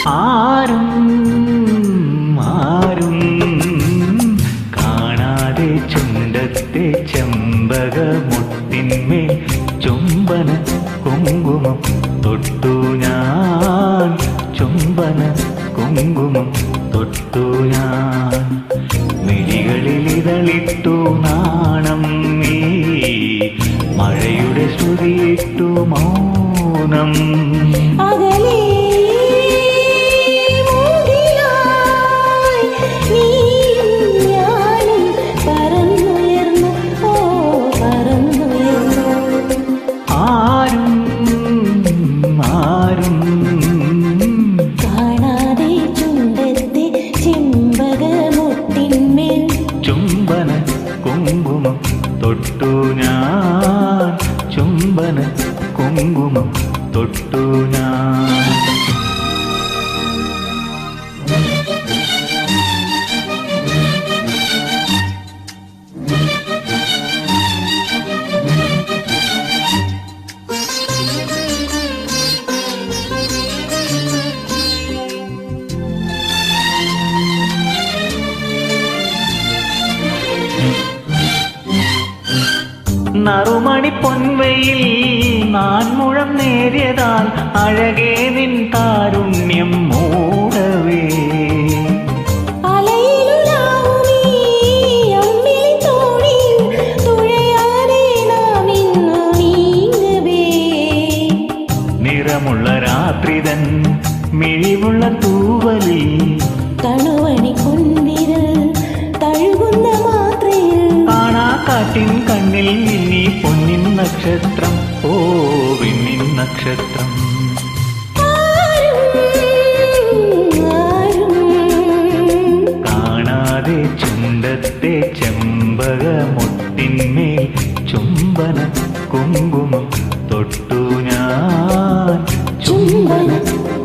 ആരും ആരും കാണാതെ ചുണ്ടത്തെ ചെമ്പകമുട്ടിന്മേൽ ചുംബന കുങ്കുമം തൊട്ടു ഞാൻ, ചുംബന കുങ്കുമം തൊട്ടു ഞാൻ. മിഴികളിൽ ഇതളിട്ടു നാണം നീ, മഴയുടെ ശ്രുതിയിട്ടു മൗനം. ചുംബന കുങ്കുമം തൊട്ടു ഞാൻ, ചുംബന കുങ്കുമം തൊട്ടു ഞാൻ. നറുമണി പൊൻവയിൽ നാൻമുഴം നേരിയതാൽ അഴകേ നിൻ താരുണ്യം മൂടവേ. നിറമുള്ള രാത്രിതൻ മിഴിവുള്ള തൂവലിൽ തണുവണി കൊൻവിരൽ തഴുകുന്ന മാത്രയിൽ കാട്ടിൻ കണ്ണിൽ മിന്നി പൊന്നിൻ നക്ഷത്രം, ഓ വിണ്ണിൻ നക്ഷത്രം. കാണാതെ ചുണ്ടത്തെ ചെമ്പകമുട്ടിന്മേൽ ചുംബന കുങ്കുമം തൊട്ടു ഞാൻ, ചുംബന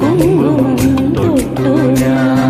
കുങ്കുമം തൊട്ടു ഞാൻ.